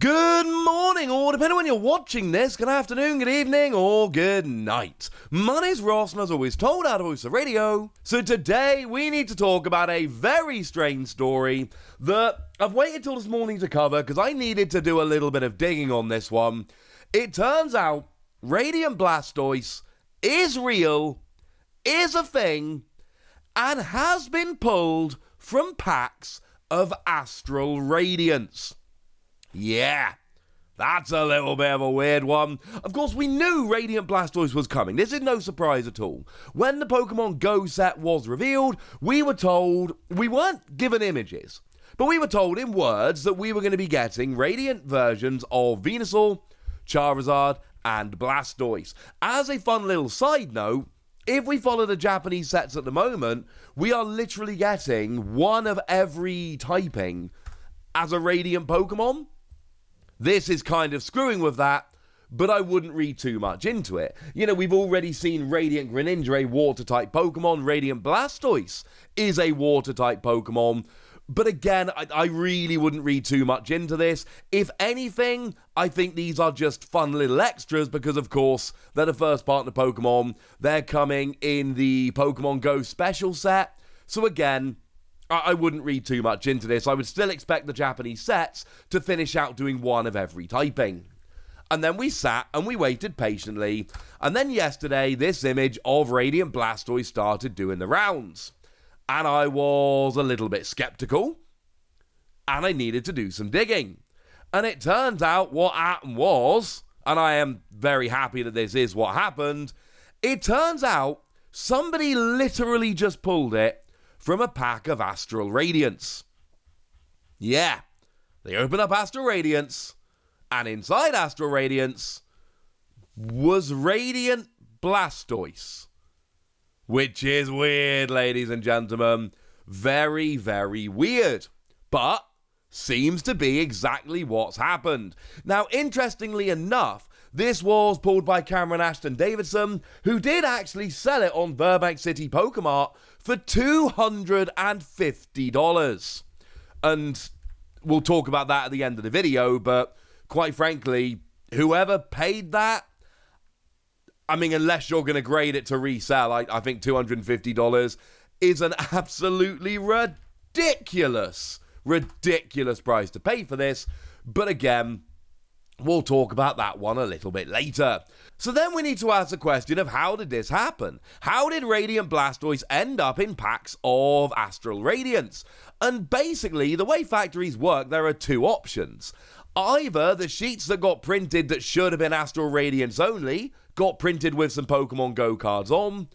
Good morning, or depending on when you're watching this, good afternoon, good evening, or good night. My name's Ross, and as always told out of the radio. So today, we need to talk about a very strange story that I've waited till this morning to cover, because I needed to do a little bit of digging on this one. It turns out, Radiant Blastoise is real, is a thing, and has been pulled from packs of Astral Radiance. Yeah, that's a little bit of a weird one. Of course, we knew Radiant Blastoise was coming. This is no surprise at all. When the Pokemon Go set was revealed, we were told, we weren't given images, but we were told in words that we were going to be getting Radiant versions of Venusaur, Charizard, and Blastoise. As a fun little side note, if we follow the Japanese sets at the moment, we are literally getting one of every typing as a Radiant Pokemon. This is kind of screwing with that, but I wouldn't read too much into it. You know, we've already seen Radiant Greninja, a Water-type Pokemon. Radiant Blastoise is a Water-type Pokemon. But again, I really wouldn't read too much into this. If anything, I think these are just fun little extras because, of course, they're the first partner Pokemon. They're coming in the Pokemon Go special set. So again, I wouldn't read too much into this. I would still expect the Japanese sets to finish out doing one of every typing. And then we sat and we waited patiently. And then yesterday, this image of Radiant Blastoise started doing the rounds. And I was a little bit skeptical. And I needed to do some digging. And it turns out what happened was, and I am very happy that this is what happened, it turns out somebody literally just pulled it from a pack of Astral Radiance. Yeah, they opened up Astral Radiance, and inside Astral Radiance was Radiant Blastoise. Which is weird, ladies and gentlemen. Very, very weird. But seems to be exactly what's happened. Now, interestingly enough, this was pulled by Cameron Ashton Davidson, who did actually sell it on Burbank City Pokemart for $250. And we'll talk about that at the end of the video, but quite frankly, whoever paid that, I mean, unless you're going to grade it to resell, I think $250 is an absolutely ridiculous price to pay for this. But again, we'll talk about that one a little bit later. So then we need to ask the question of how did this happen? How did Radiant Blastoise end up in packs of Astral Radiance? And basically, the way factories work, there are two options. Either the sheets that got printed that should have been Astral Radiance only got printed with some Pokemon Go cards on,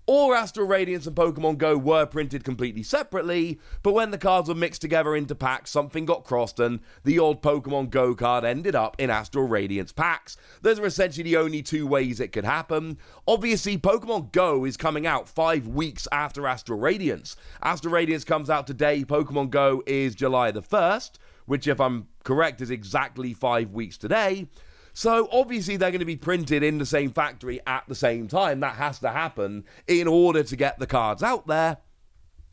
or Astral Radiance and Pokemon Go were printed completely separately, but when the cards were mixed together into packs, something got crossed and the old Pokemon Go card ended up in Astral Radiance packs. Those are essentially the only two ways it could happen. Obviously, Pokemon Go is coming out 5 weeks after Astral Radiance. Astral Radiance comes out today, Pokemon Go is July the 1st, which if I'm correct is exactly 5 weeks today. So obviously they're going to be printed in the same factory at the same time. That has to happen in order to get the cards out there.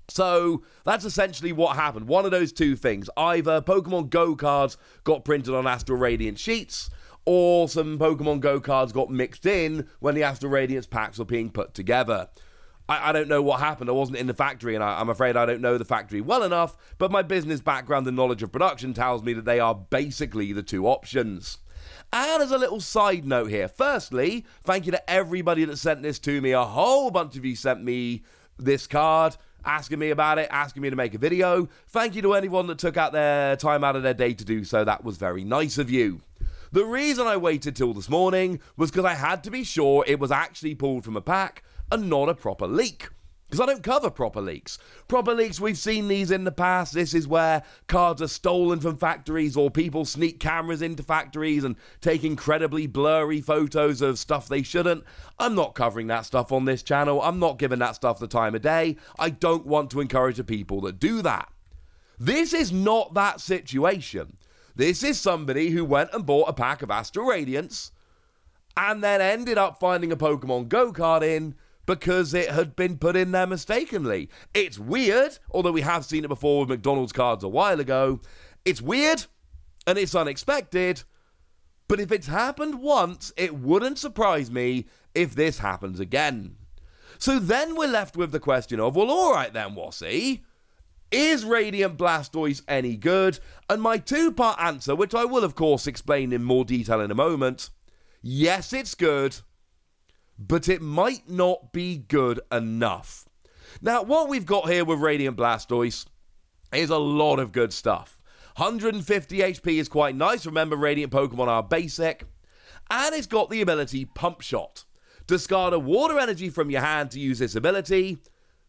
So that's essentially what happened. One of those two things. Either Pokemon Go cards got printed on Astral Radiance sheets, or some Pokemon Go cards got mixed in when the Astral Radiance packs were being put together. I don't know what happened. I wasn't in the factory, and I'm afraid I don't know the factory well enough, but my business background and knowledge of production tells me that they are basically the two options. And as a little side note here, firstly, thank you to everybody that sent this to me. A whole bunch of you sent me this card, asking me about it, asking me to make a video. Thank you to anyone that took out their time out of their day to do so. That was very nice of you. The reason I waited till this morning was because I had to be sure it was actually pulled from a pack and not a proper leak. Because I don't cover proper leaks. Proper leaks, we've seen these in the past. This is where cards are stolen from factories or people sneak cameras into factories and take incredibly blurry photos of stuff they shouldn't. I'm not covering that stuff on this channel. I'm not giving that stuff the time of day. I don't want to encourage the people that do that. This is not that situation. This is somebody who went and bought a pack of Astral Radiance and then ended up finding a Pokemon Go card in because it had been put in there mistakenly. It's weird, although we have seen it before with McDonald's cards a while ago. It's weird, and it's unexpected, but if it's happened once, it wouldn't surprise me if this happens again. So then we're left with the question of, well, alright then, Wassy, is Radiant Blastoise any good? And my two-part answer, which I will of course explain in more detail in a moment, yes, it's good, but it might not be good enough. Now, what we've got here with Radiant Blastoise is a lot of good stuff. 150 HP is quite nice. Remember, Radiant Pokemon are basic. And it's got the ability Pump Shot. Discard a water energy from your hand to use this ability.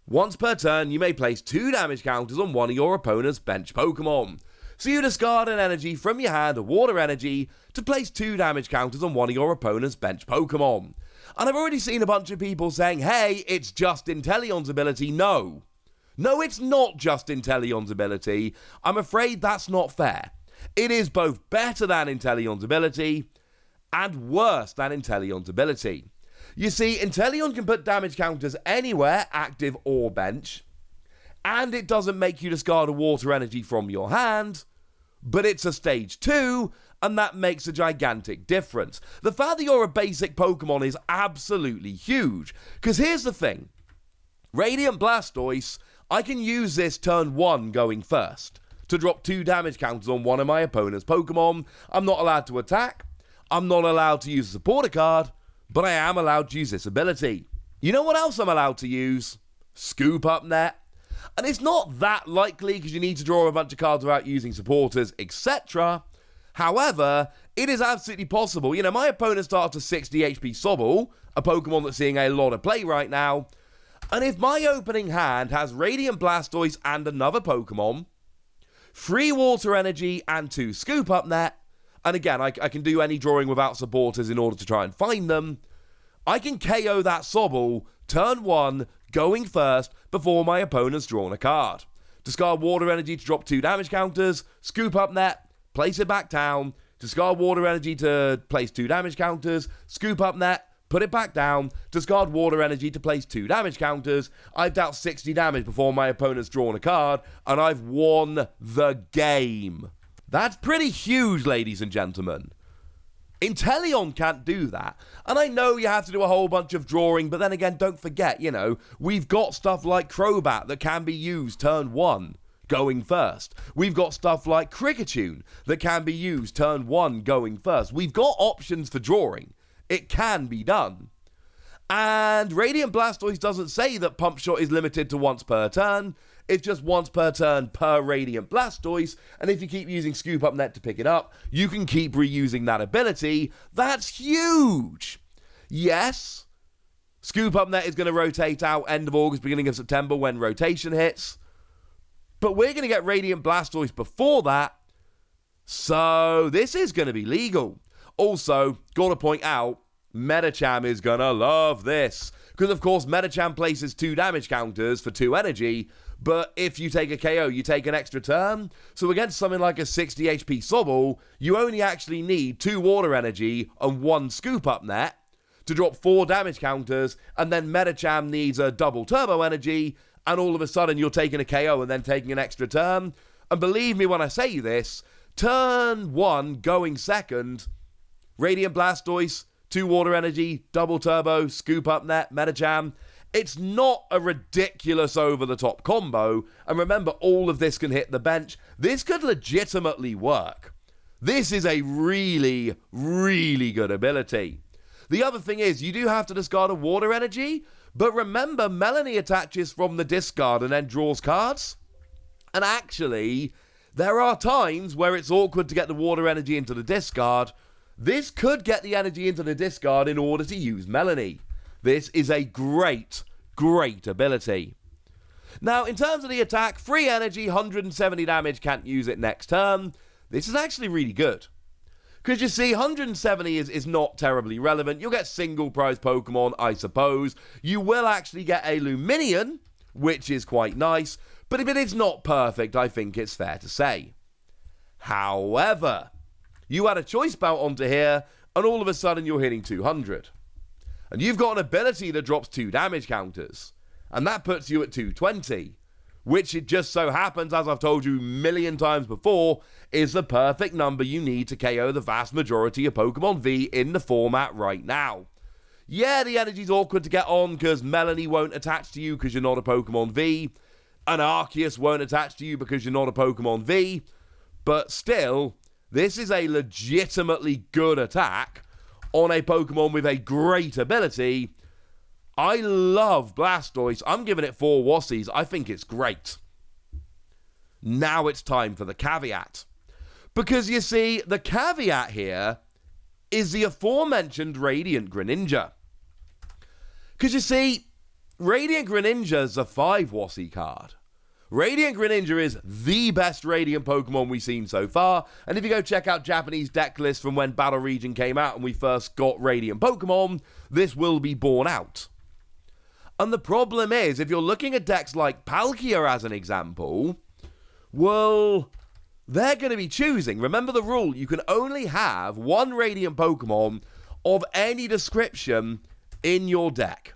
Once per turn, you may place 2 damage counters on one of your opponent's bench Pokemon. So you discard an energy from your hand, a water energy, to place 2 damage counters on one of your opponent's bench Pokemon. And I've already seen a bunch of people saying, hey, it's just Inteleon's ability. No, it's not just Inteleon's ability. I'm afraid that's not fair. It is both better than Inteleon's ability and worse than Inteleon's ability. You see, Inteleon can put damage counters anywhere, active or bench, and it doesn't make you discard a water energy from your hand, but it's a stage 2, and that makes a gigantic difference. The fact that you're a basic Pokemon is absolutely huge, because here's the thing. Radiant Blastoise, I can use this turn 1 going first to drop 2 damage counters on one of my opponent's Pokemon. I'm not allowed to attack, I'm not allowed to use a supporter card, but I am allowed to use this ability. You know what else I'm allowed to use? Scoop Up Net. And it's not that likely because you need to draw a bunch of cards without using supporters, etc. However, it is absolutely possible. You know, my opponent starts a 60 HP Sobble, a Pokemon that's seeing a lot of play right now. And if my opening hand has Radiant Blastoise and another Pokemon, 3 Water Energy and 2 Scoop Up Net, and again, I can do any drawing without supporters in order to try and find them, I can KO that Sobble turn 1 going first before my opponent's drawn a card. Discard Water Energy to drop 2 damage counters, Scoop Up Net, place it back down, discard Water Energy to place 2 damage counters, Scoop Up Net, put it back down, discard Water Energy to place 2 damage counters. I've dealt 60 damage before my opponent's drawn a card, and I've won the game. That's pretty huge, ladies and gentlemen. Inteleon can't do that. And I know you have to do a whole bunch of drawing, but then again, don't forget, you know, we've got stuff like Crobat that can be used turn 1, going first. We've got stuff like Kricketune that can be used turn 1, going first. We've got options for drawing. It can be done. And Radiant Blastoise doesn't say that Pump Shot is limited to once per turn. It's just once per turn per Radiant Blastoise, and if you keep using Scoop Up Net to pick it up, you can keep reusing that ability. That's huge! Yes, Scoop Up Net is going to rotate out end of August, beginning of September when rotation hits, but we're going to get Radiant Blastoise before that, so this is going to be legal. Also, got to point out, Medicham is going to love this, because of course Medicham places 2 damage counters for 2 energy, but if you take a KO, you take an extra turn. So against something like a 60 HP Sobble, you only actually need 2 Water Energy and 1 Scoop Up Net to drop 4 damage counters, and then Medicham needs a double Turbo Energy, and all of a sudden you're taking a KO and then taking an extra turn. And believe me when I say this, turn 1 going second, Radiant Blastoise, 2 Water Energy, double Turbo, Scoop Up Net, Medicham. It's not a ridiculous over-the-top combo, and remember, all of this can hit the bench. This could legitimately work. This is a really, really good ability. The other thing is, you do have to discard a Water Energy, but remember, Melanie attaches from the discard and then draws cards. And actually, there are times where it's awkward to get the Water Energy into the discard. This could get the energy into the discard in order to use Melanie. This is a great, great ability. Now, in terms of the attack, free energy, 170 damage, can't use it next turn. This is actually really good. Because you see, 170 is not terribly relevant. You'll get single prize Pokemon, I suppose. You will actually get a Luminion, which is quite nice. But if it is not perfect, I think it's fair to say. However, you add a choice belt onto here, and all of a sudden you're hitting 200. And you've got an ability that drops 2 damage counters. And that puts you at 220. which it just so happens, as I've told you a million times before, is the perfect number you need to KO the vast majority of Pokemon V in the format right now. Yeah, the energy's awkward to get on because Melanie won't attach to you because you're not a Pokemon V, and Arceus won't attach to you because you're not a Pokemon V, but still, this is a legitimately good attack on a Pokemon with a great ability. I love Blastoise. I'm giving it 4 Wassies. I think it's great. Now it's time for the caveat. Because you see, the caveat here is the aforementioned Radiant Greninja. Because you see, Radiant Greninja's a 5 Wassie card. Radiant Greninja is the best Radiant Pokemon we've seen so far, and if you go check out Japanese deck lists from when Battle Region came out and we first got Radiant Pokemon, this will be borne out. And the problem is, if you're looking at decks like Palkia as an example, well, they're going to be choosing. Remember the rule, you can only have 1 Radiant Pokemon of any description in your deck.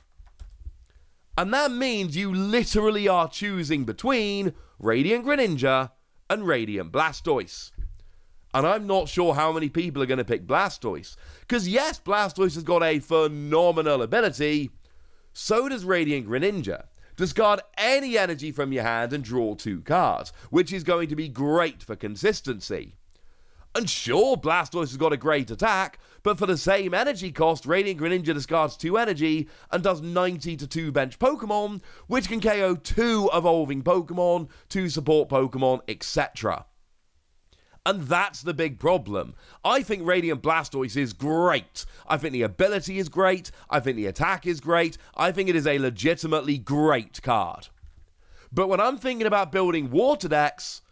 And that means you literally are choosing between Radiant Greninja and Radiant Blastoise. And I'm not sure how many people are going to pick Blastoise. Because yes, Blastoise has got a phenomenal ability. So does Radiant Greninja. Discard any energy from your hand and draw 2 cards, which is going to be great for consistency. And sure, Blastoise has got a great attack, but for the same energy cost, Radiant Greninja discards 2 energy and does 90 to 2 bench Pokemon, which can KO 2 evolving Pokemon, 2 support Pokemon, etc. And that's the big problem. I think Radiant Blastoise is great. I think the ability is great. I think the attack is great. I think it is a legitimately great card. But when I'm thinking about building water decks,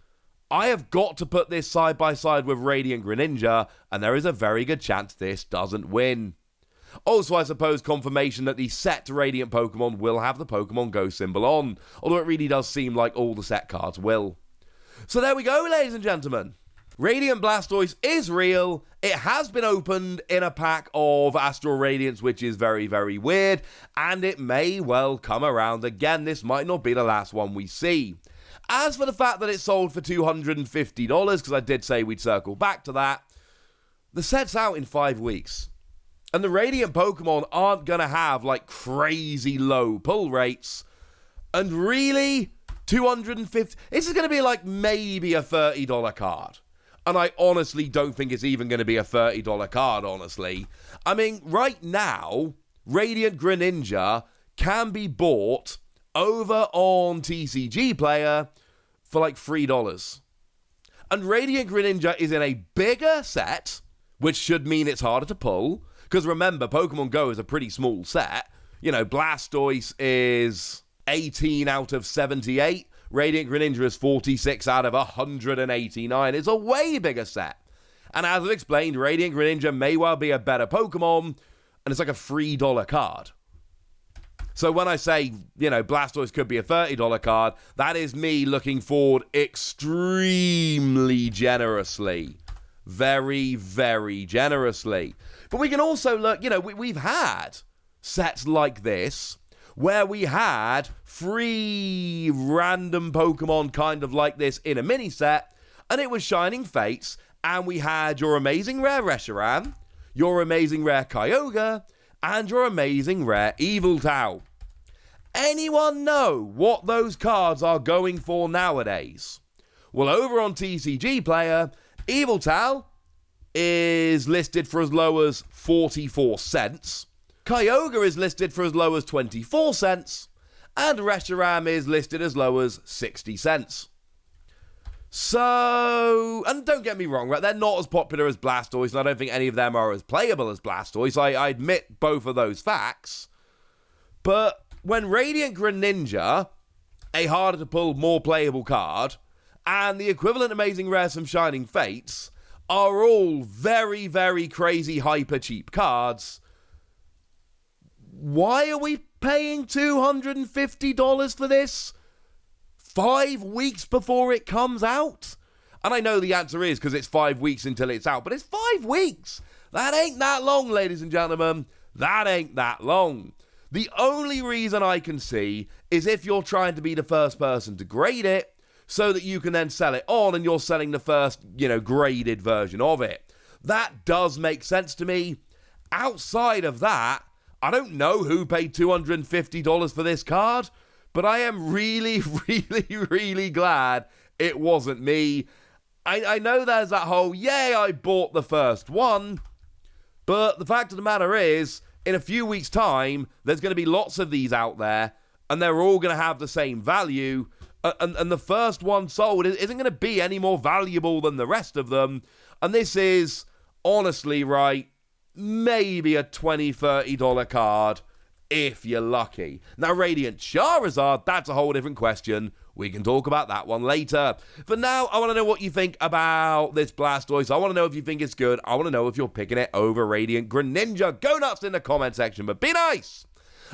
I have got to put this side by side with Radiant Greninja, and there is a very good chance this doesn't win. Also, I suppose confirmation that the set Radiant Pokemon will have the Pokemon Go symbol on, although it really does seem like all the set cards will. So there we go, ladies and gentlemen. Radiant Blastoise is real. It has been opened in a pack of Astral Radiance, which is very, very weird, and it may well come around again. This might not be the last one we see. As for the fact that it sold for $250, because I did say we'd circle back to that, the set's out in 5 weeks. And the Radiant Pokemon aren't going to have, like, crazy low pull rates. And really, $250... This is going to be, like, maybe a $30 card. And I honestly don't think it's even going to be a $30 card, honestly. I mean, right now, Radiant Greninja can be bought over on TCG Player for like $3. And Radiant Greninja is in a bigger set, which should mean it's harder to pull. Because remember, Pokemon Go is a pretty small set. You know, Blastoise is 18 out of 78. Radiant Greninja is 46 out of 189. It's a way bigger set. And as I've explained, Radiant Greninja may well be a better Pokemon, and it's like a $3 card. So when I say, you know, Blastoise could be a $30 card, that is me looking forward extremely generously. Very, very generously. But we can also look, you know, we've had sets like this where we had 3 random Pokemon kind of like this in a mini set, and it was Shining Fates, and we had your amazing rare Reshiram, your amazing rare Kyogre, and your amazing rare Yveltal. Anyone know what those cards are going for nowadays? Well, over on TCG Player, Yveltal is listed for as low as 44 cents. Kyogre is listed for as low as 24 cents. And Reshiram is listed as low as 60 cents. So, and don't get me wrong, right? They're not as popular as Blastoise, and I don't think any of them are as playable as Blastoise. I admit both of those facts. But when Radiant Greninja, a harder to pull, more playable card, and the equivalent Amazing Rares from Shining Fates are all very, very crazy hyper cheap cards, why are we paying $250 for this 5 weeks before it comes out? And I know the answer is because it's 5 weeks until it's out, but it's 5 weeks. That ain't that long, ladies and gentlemen. That ain't that long. The only reason I can see is if you're trying to be the first person to grade it so that you can then sell it on and you're selling the first, graded version of it. That does make sense to me. Outside of that, I don't know who paid $250 for this card, but I am really, really, really glad it wasn't me. I know there's that whole, yay, I bought the first one, but the fact of the matter is, in a few weeks' time, there's going to be lots of these out there, and they're all going to have the same value, and the first one sold isn't going to be any more valuable than the rest of them, and this is, honestly, right, maybe a $20, $30 card, if you're lucky. Now, Radiant Charizard, that's a whole different question. We can talk about that one later. For now, I want to know what you think about this Blastoise. I want to know if you think it's good. I want to know if you're picking it over Radiant Greninja. Go nuts in the comment section, but be nice.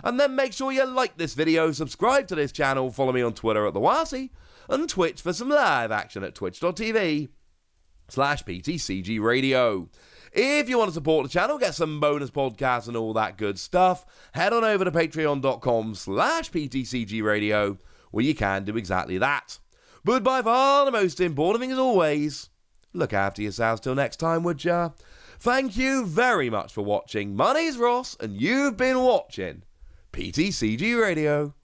And then make sure you like this video, subscribe to this channel, follow me on Twitter at TheWasi, and Twitch for some live action at twitch.tv/PTCG Radio. If you want to support the channel, get some bonus podcasts and all that good stuff, head on over to patreon.com/PTCG Radio, where you can do exactly that. But by far the most important thing as always, look after yourselves till next time, would ya? Thank you very much for watching. My name's Ross, and you've been watching PTCG Radio.